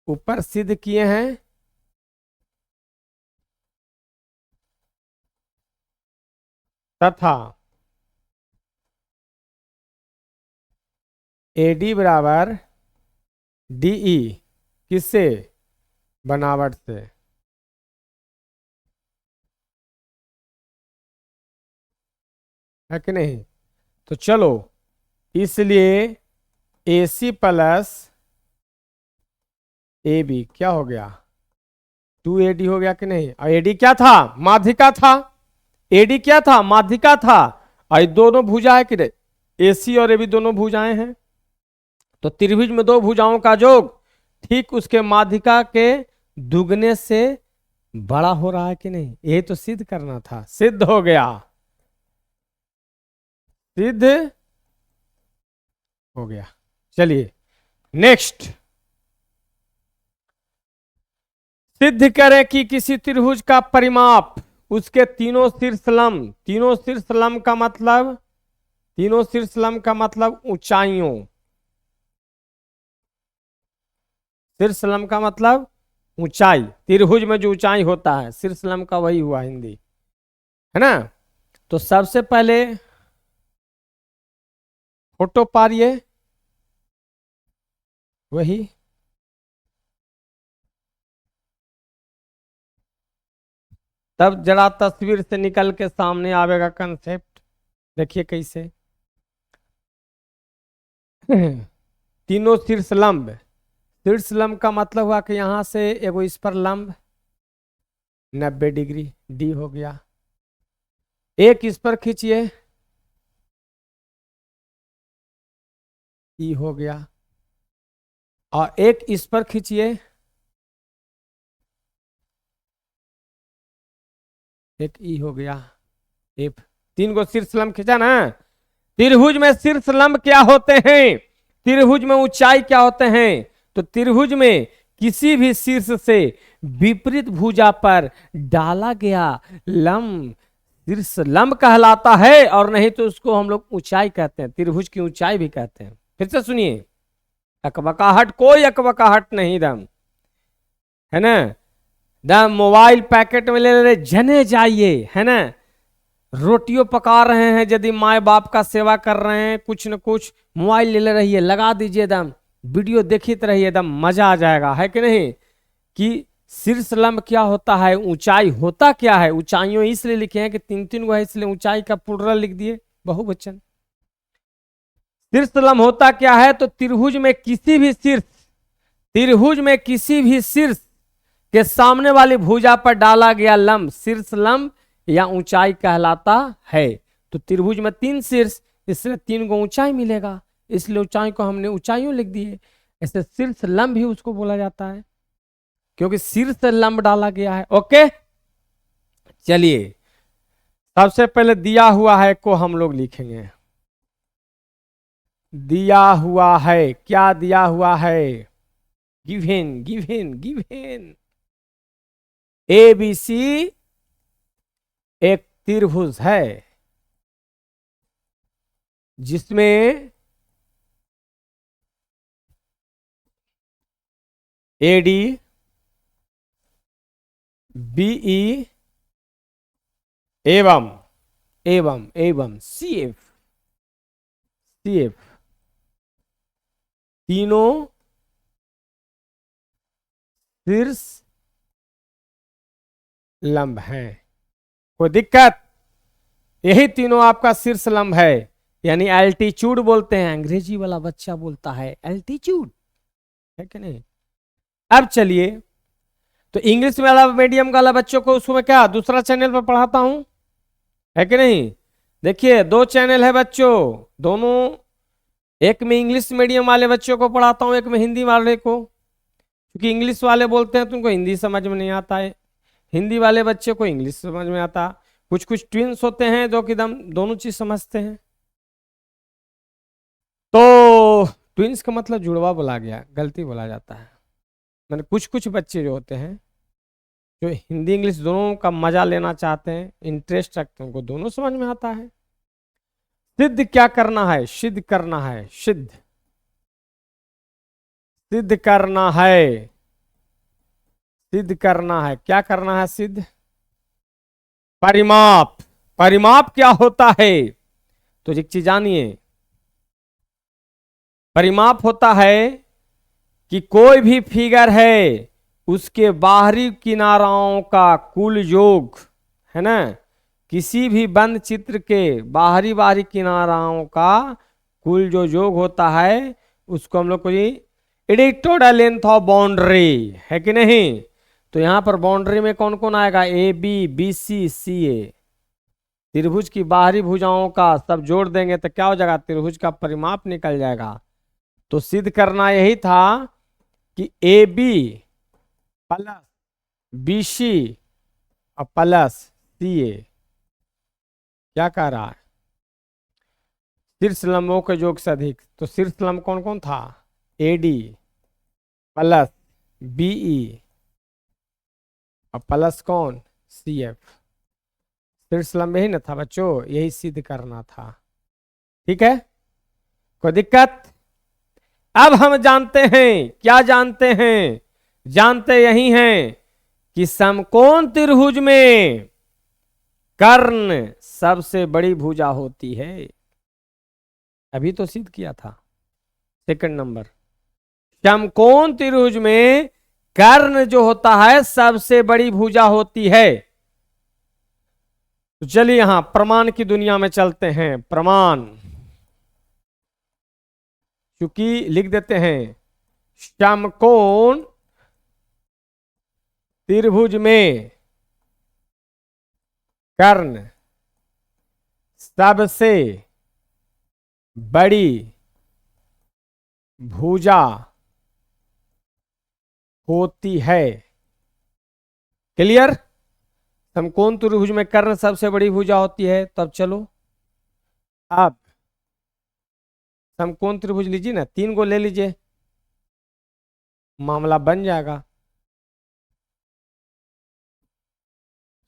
ऊपर सिद्ध किए हैं, तथा ए डी बराबर डीई, किससे, बनावट से। है कि नहीं, तो चलो इसलिए ए सी प्लस ए बी क्या हो गया, 2AD हो गया कि नहीं, और एडी क्या था, माध्यिका था, एडी क्या था, माध्यिका था, और ये दोनों भुजा है कि नहीं, एसी और एबी दोनों भुजाएं हैं, तो त्रिभुज में दो भुजाओं का योग ठीक उसके माध्यिका के दुगने से बड़ा हो रहा है कि नहीं, ये तो सिद्ध करना था, सिद्ध हो गया, सिद्ध हो गया। चलिए नेक्स्ट, सिद्ध करें कि किसी त्रिभुज का परिमाप उसके तीनों शीर्ष लंब, तीनों शीर्ष लंब का मतलब, तीनों शीर्ष लंब का मतलब ऊंचाइयों, शीर्ष लंब का मतलब ऊंचाई, त्रिभुज में जो ऊंचाई होता है शीर्ष लंब का वही हुआ हिंदी, है ना। तो सबसे पहले फोटो पारिए, वही तब जरा तस्वीर से निकल के सामने आवेगा कंसेप्ट, देखिए कैसे। तीनों शीर्ष लंब, शीर्ष लंब का मतलब हुआ कि यहां से एगो इस पर लंब 90 डिग्री डी हो गया, एक इस पर खींचिए ई हो गया, और एक इस पर खींचिए एक ई हो गया एफ, तीन को शीर्ष लंब खींचा ना। त्रिभुज में शीर्ष लंब क्या होते हैं, त्रिभुज में ऊंचाई क्या होते हैं, तो त्रिभुज में किसी भी शीर्ष से विपरीत भुजा पर डाला गया लंब शीर्ष लंब कहलाता है, और नहीं तो उसको हम लोग ऊंचाई कहते हैं, त्रिभुज की ऊंचाई भी कहते हैं। फिर से सुनिए, अकबकाहट, कोई अकबकाहट नहीं दम, है ना, दम मोबाइल पैकेट में ले ले जने जाइए, है ना, रोटियों पका रहे हैं, यदि माए बाप का सेवा कर रहे हैं, कुछ न कुछ मोबाइल ले ले रही है, लगा दीजिए दम, वीडियो देखते रहिए, दम मजा आ जाएगा, है कि नहीं। कि शीर्ष लंब क्या होता है, ऊंचाई होता क्या है, ऊंचाइयों इसलिए लिखे हैं कि तीन तीन गो है, इसलिए ऊंचाई का प्लुरल लिख दिए, बहुवचन। शीर्ष लंब होता क्या है, तो त्रिभुज में किसी भी शीर्ष, त्रिभुज में किसी भी शीर्ष के सामने वाली भुजा पर डाला गया लंब शीर्ष लंब या ऊंचाई कहलाता है। तो त्रिभुज में तीन शीर्ष, इसलिए तीन को ऊंचाई मिलेगा, इसलिए ऊंचाई को हमने ऊंचाइयों लिख दिए। ऐसे शीर्ष लंब भी उसको बोला जाता है, क्योंकि शीर्ष लंब डाला गया है। ओके, चलिए सबसे पहले दिया हुआ है को हम लोग लिखेंगे, दिया हुआ है, क्या दिया हुआ है, given given given, A B C एक त्रिभुज है जिसमें ए डी बी ई एवं एवं एवं सी एफ, सी एफ, तीनों शीर्ष लंब हैं। कोई दिक्कत? यही तीनों आपका शीर्ष लंब है, यानी एल्टीट्यूड बोलते हैं। अंग्रेजी वाला बच्चा बोलता है एल्टीट्यूड, है कि नहीं? अब चलिए, तो इंग्लिश वाला मीडियम वाला बच्चों को उसमें क्या दूसरा चैनल पर पढ़ाता हूं, है कि नहीं? देखिए 2 चैनल है बच्चों, दोनों, एक में इंग्लिश मीडियम वाले बच्चों को पढ़ाता हूं, एक में हिंदी वाले को। क्योंकि इंग्लिश वाले बोलते हैं तुमको हिंदी समझ में नहीं आता है, हिंदी वाले बच्चे को इंग्लिश समझ में आता। कुछ कुछ ट्विंस होते हैं जो कि दोनों चीज समझते हैं। तो ट्विंस का मतलब जुड़वा बोला गया, गलती बोला जाता है। मैंने कुछ कुछ बच्चे जो होते हैं जो हिंदी इंग्लिश दोनों का मजा लेना चाहते हैं, इंटरेस्ट रखते हैं, उनको दोनों समझ में आता है। सिद्ध क्या करना है? सिद्ध करना है, सिद्ध, सिद्ध करना है, सिद्ध करना है। क्या करना है? सिद्ध, परिमाप। परिमाप क्या होता है? तो एक चीज जानिए, परिमाप होता है कि कोई भी फिगर है उसके बाहरी किनारों का कुल योग, है ना, किसी भी बंद चित्र के बाहरी बाहरी किनारों का कुल जो योग होता है उसको हम लोग को एडिटोरियल लेंथ ऑफ बाउंड्री, है कि नहीं? तो यहां पर बाउंड्री में कौन कौन आएगा? ए बी, बी सी, सी ए। त्रिभुज की बाहरी भुजाओं का सब जोड़ देंगे तो क्या हो जाएगा? त्रिभुज का परिमाप निकल जाएगा। तो सिद्ध करना यही था कि A B plus B C और प्लस सी ए, क्या कह रहा है? शीर्ष लंबों के योग से अधिक। तो शीर्ष लंब कौन कौन था? ए डी प्लस बीई और प्लस कौन? C F. शीर्ष लंब ही ना था बच्चों, यही सिद्ध करना था। ठीक है, कोई दिक्कत? अब हम जानते हैं, क्या जानते हैं? जानते यही हैं कि समकोण त्रिभुज में कर्ण सबसे बड़ी भुजा होती है। अभी तो सिद्ध किया था, सेकंड नंबर। समकोण त्रिभुज में कर्ण जो होता है सबसे बड़ी भुजा होती है। तो चलिए यहां प्रमाण की दुनिया में चलते हैं। प्रमाण, क्योंकि लिख देते हैं समकोण त्रिभुज में कर्ण सबसे बड़ी भुजा होती है। क्लियर? समकोण त्रिभुज में कर्ण सबसे बड़ी भुजा होती है। तो अब चलो, अब समकोण त्रिभुज लीजिए ना, 3 को ले लीजिए, मामला बन जाएगा।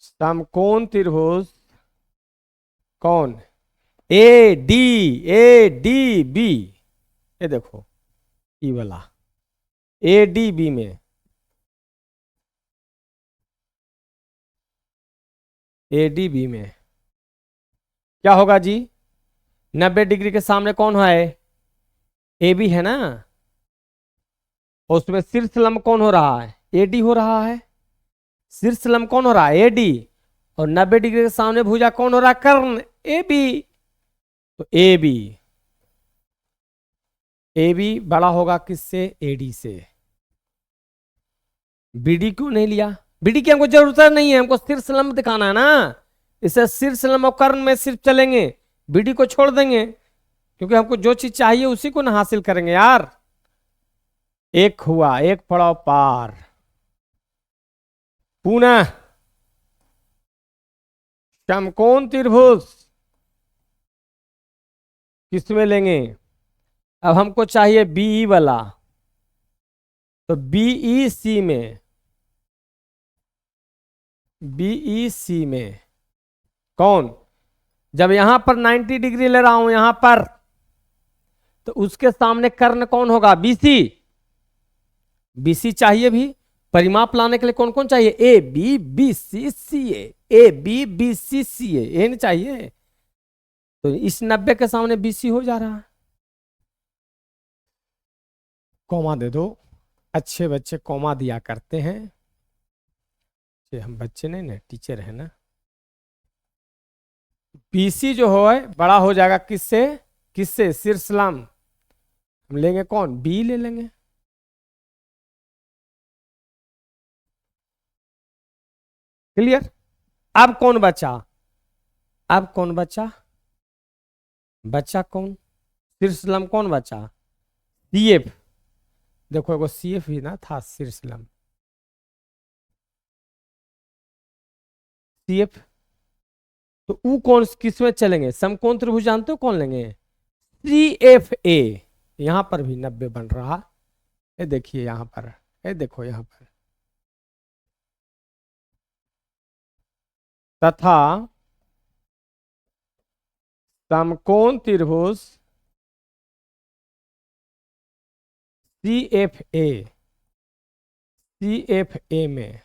समकोण त्रिभुज कौन? ए डी बी, ये देखो ई वाला ए डी बी में, ए डी बी में क्या होगा जी? 90 डिग्री के सामने कौन है? ए बी है ना, और उसमें शीर्ष लंब कौन हो रहा है? ए डी हो रहा है। शीर्ष लंब कौन हो रहा है? A D. और 90 डिग्री के सामने भुजा कौन हो रहा है? कर्ण, ए बी। तो ए बी, ए बी बड़ा होगा किससे? ए डी से। बी डी क्यों नहीं लिया? बी डी की हमको जरूरत नहीं है, हमको शीर्ष लंब दिखाना है ना, इसे शीर्ष लंब और कर्ण में सिर्फ चलेंगे, बी डी को छोड़ देंगे, क्योंकि हमको जो चीज चाहिए उसी को ना हासिल करेंगे यार। एक हुआ, एक पड़ाव पार। पुनः समकोण त्रिभुज किसमें लेंगे? अब हमको चाहिए बीई वाला, तो बीई सी में, बीई सी में कौन? जब यहां पर 90 डिग्री ले रहा हूं यहां पर, तो उसके सामने कर्ण कौन होगा? बीसी। बीसी चाहिए भी, परिमाप लाने के लिए कौन कौन चाहिए? A B B C C A B B C C A नहीं चाहिए? तो इस 90 के सामने BC हो जा रहा है। कॉमा दे दो, अच्छे बच्चे कॉमा दिया करते हैं। हम बच्चे नहीं ना, टीचर है ना। BC जो हो बड़ा हो जाएगा किससे? किससे? शीर्षलम। हम लेंगे कौन? B ले लेंगे। क्लियर? अब कौन बचा? अब कौन बचा? बच्चा कौन? शीर्षलम कौन बचा? CF। देखो एगो CF भी ना था शीर्षलम। CF तो ऊ कौन किसमें चलेंगे? समकोण त्रिभुज जानते हो कौन लेंगे? CFA। यहां पर भी 90 बन रहा। ये देखिए यहां पर, ये देखो यहां पर, तथा समकोण त्रिभुज CFA में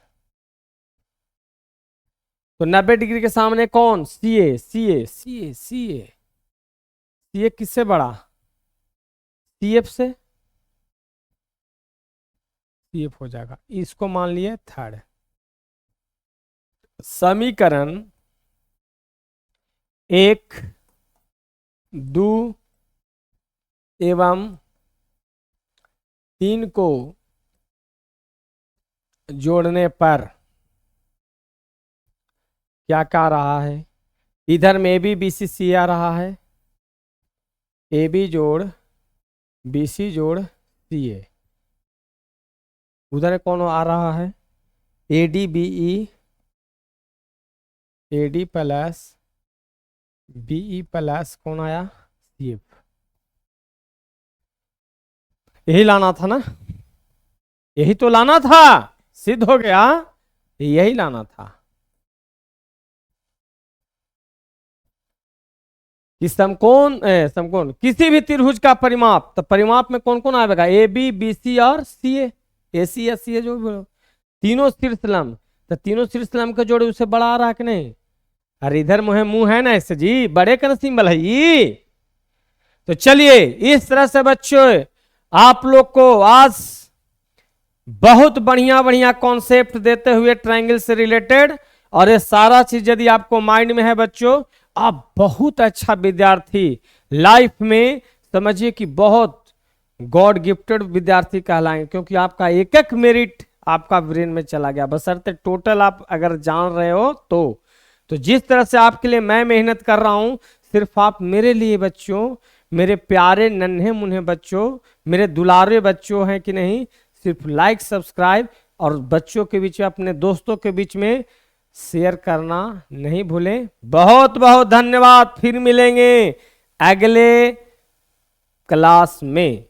तो 90 डिग्री के सामने कौन? CA किससे बड़ा? CF से। CF हो जाएगा। इसको मान लिए थर्ड। समीकरण 1, 2 एवं 3 को जोड़ने पर क्या कह रहा है? इधर में AB BC C आ रहा है। AB जोड़ BC जोड़ CA। उधर कौन आ रहा है? AD प्लस BE प्लस कौन आया? CF। यही लाना था ना, यही तो लाना था। सिद्ध हो गया, यही लाना था कि समकोण किसी भी त्रिभुज का परिमाप, तो परिमाप में कौन कौन आएगा? AB BC और CA। AC या CA जो भी तीनों शीर्षलम, तो तीनों शीर्षलम का जोड़े उससे बड़ा आ रहा है कि नहीं? अरे इधर मुंह है ना ऐसे जी, बड़े का सिंबल है ये। तो चलिए इस तरह से बच्चों आप लोग को आज बहुत बढ़िया बढ़िया कॉन्सेप्ट देते हुए ट्रायंगल से रिलेटेड, और ये सारा चीज यदि आपको माइंड में है बच्चों, आप बहुत अच्छा विद्यार्थी लाइफ में समझिए कि बहुत गॉड गिफ्टेड विद्यार्थी कहलाएंगे, क्योंकि आपका एक एक मेरिट आपका ब्रेन में चला गया, बशर्ते टोटल आप अगर जान रहे हो तो जिस तरह से आपके लिए मैं मेहनत कर रहा हूं, सिर्फ आप मेरे लिए बच्चों, मेरे प्यारे नन्हे मुन्ने बच्चों, मेरे दुलारे बच्चों हैं कि नहीं, सिर्फ लाइक सब्सक्राइब और बच्चों के बीच में, अपने दोस्तों के बीच में शेयर करना नहीं भूलें। बहुत बहुत धन्यवाद। फिर मिलेंगे अगले क्लास में।